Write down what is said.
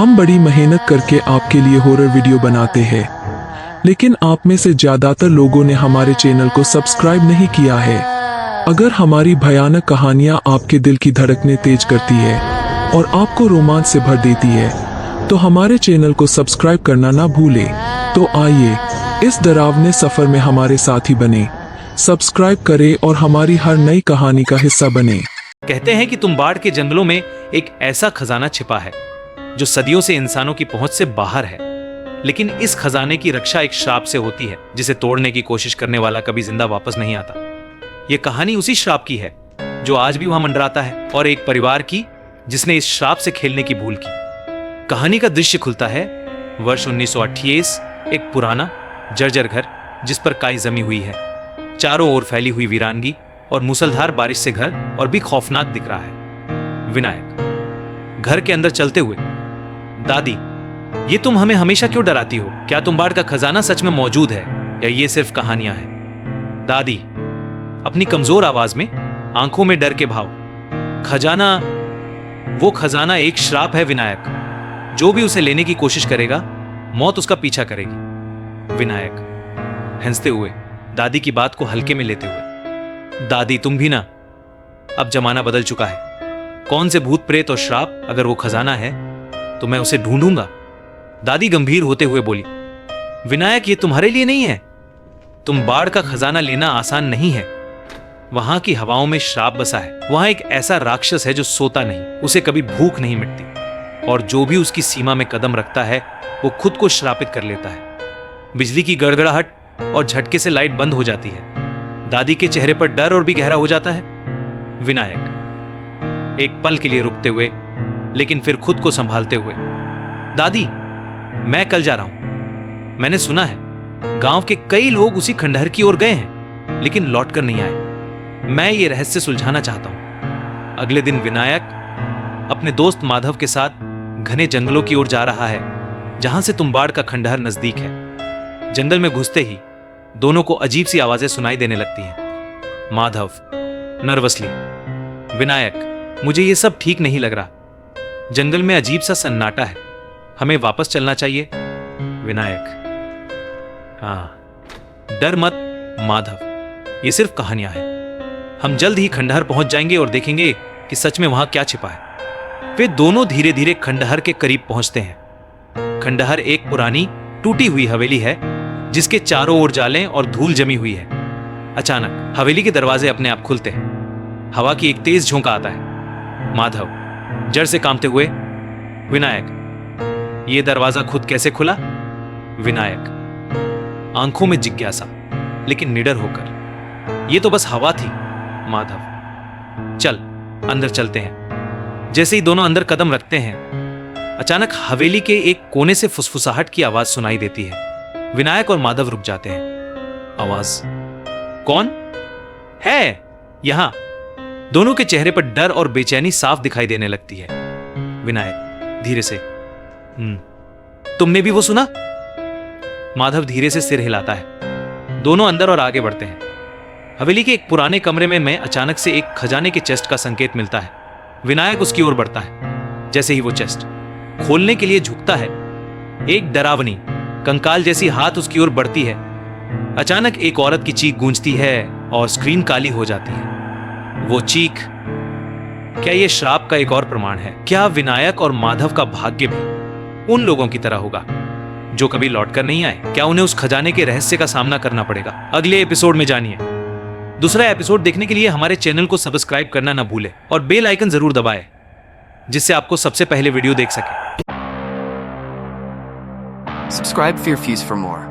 हम बड़ी मेहनत करके आपके लिए हॉरर वीडियो बनाते हैं, लेकिन आप में से ज्यादातर लोगों ने हमारे चैनल को सब्सक्राइब नहीं किया है। अगर हमारी भयानक कहानियां आपके दिल की धड़कनें तेज करती है और आपको रोमांच से भर देती है, तो हमारे चैनल को सब्सक्राइब करना ना भूलें। तो आइए इस डरावने सफर में हमारे साथी बने, सब्सक्राइब करें और हमारी हर नई कहानी का हिस्सा बने। कहते हैं कि तुम्बाड़ के जंगलों में एक ऐसा खजाना छिपा है जो सदियों से इंसानों की पहुंच से बाहर है, लेकिन इस खजाने की रक्षा एक श्राप से होती है जिसे तोड़ने की कोशिश करने वाला कभी जिंदा वापस नहीं आता। यह कहानी उसी श्राप की है जो आज भी वहां मंडराता है, और एक परिवार की जिसने इस श्राप से खेलने की भूल की। कहानी का दृश्य खुलता है वर्ष 1928, एक पुराना जर्जर घर जिस पर काई जमी हुई है, चारों ओर फैली हुई वीरानगी और मूसलधार बारिश से घर और भी खौफनाक दिख रहा है। विनायक घर के अंदर चलते हुए, दादी, ये तुम हमें हमेशा क्यों डराती हो? क्या तुम्बाड़ का खजाना सच में मौजूद है या ये सिर्फ कहानियां हैं? दादी अपनी कमजोर आवाज में, आंखों में डर के भाव, खजाना, वो खजाना एक श्राप है विनायक। जो भी उसे लेने की कोशिश करेगा, मौत उसका पीछा करेगी। विनायक हंसते हुए, दादी की बात को हल्के में लेते हुए, दादी तुम भी ना, अब जमाना बदल चुका है। कौन से भूत प्रेत और श्राप, अगर वो खजाना है तो मैं उसे ढूंढूंगा। दादी गंभीर होते हुए बोली, विनायक ये तुम्हारे लिए नहीं है। तुम्बाड़ का खजाना लेना आसान नहीं है। वहां की हवाओं में श्राप बसा है। वहां एक ऐसा राक्षस है जो सोता नहीं, उसे कभी भूख नहीं मिटती, और जो भी उसकी सीमा में कदम रखता है वो खुद को श्रापित कर लेता है। बिजली की गड़गड़ाहट और झटके से लाइट बंद हो जाती है। दादी के चेहरे पर डर और भी गहरा हो जाता है। विनायक एक पल के लिए रुकते हुए, लेकिन फिर खुद को संभालते हुए, दादी मैं कल जा रहा हूं। मैंने सुना है गांव के कई लोग उसी खंडहर की ओर गए हैं, लेकिन लौटकर नहीं आए। मैं ये रहस्य सुलझाना चाहता हूं। अगले दिन विनायक अपने दोस्त माधव के साथ घने जंगलों की ओर जा रहा है, जहां से तुम्बाड़ का खंडहर नजदीक है। जंगल में घुसते ही दोनों को अजीब सी आवाजें सुनाई देने लगती हैं। माधव नर्वसली, विनायक मुझे ये सब ठीक नहीं लग रहा। जंगल में अजीब सा सन्नाटा है, हमें वापस चलना चाहिए। विनायक हाँ, डर मत माधव, ये सिर्फ कहानियां हैं। हम जल्द ही खंडहर पहुंच जाएंगे और देखेंगे कि सच में वहां क्या छिपा है। वे दोनों धीरे धीरे खंडहर के करीब पहुंचते हैं। खंडहर एक पुरानी टूटी हुई हवेली है जिसके चारों ओर जालें और धूल जमी हुई है। अचानक हवेली के दरवाजे अपने आप खुलते हैं। हवा की एक तेज झोंका आता है। माधव जड़ से कांपते हुए, विनायक ये दरवाजा खुद कैसे खुला? विनायक आंखों में जिज्ञासा, लेकिन निडर होकर, ये तो बस हवा थी। माधव चल अंदर चलते हैं। जैसे ही दोनों अंदर कदम रखते हैं, अचानक हवेली के एक कोने से फुसफुसाहट की आवाज सुनाई देती है। विनायक और माधव रुक जाते हैं। आवाज कौन है यहां? दोनों के चेहरे पर डर और बेचैनी साफ दिखाई देने लगती है। विनायक धीरे से, तुमने भी वो सुना? माधव धीरे से सिर हिलाता है। दोनों अंदर और आगे बढ़ते हैं। हवेली के एक पुराने कमरे में अचानक से एक खजाने के चेस्ट का संकेत मिलता है। विनायक उसकी ओर बढ़ता है। जैसे ही वो चेस्ट खोलने के लिए झुकता है, एक डरावनी कंकाल जैसी हाथ उसकी ओर बढ़ती है। अचानक एक औरत की चीख गूंजती है और स्क्रीन काली हो जाती है। वो चीख, क्या ये श्राप का एक और प्रमाण है? क्या विनायक और माधव का भाग्य भी उन लोगों की तरह होगा जो कभी लौटकर नहीं आए? क्या उन्हें उस खजाने के रहस्य का सामना करना पड़ेगा? अगले एपिसोड में जानिए। दूसरा एपिसोड देखने के लिए हमारे चैनल को सब्सक्राइब करना ना भूलें और बेल आइकन जरूर दबाएं, जिससे आपको सबसे पहले वीडियो देख सके। Subscribe Fear Fuse for more.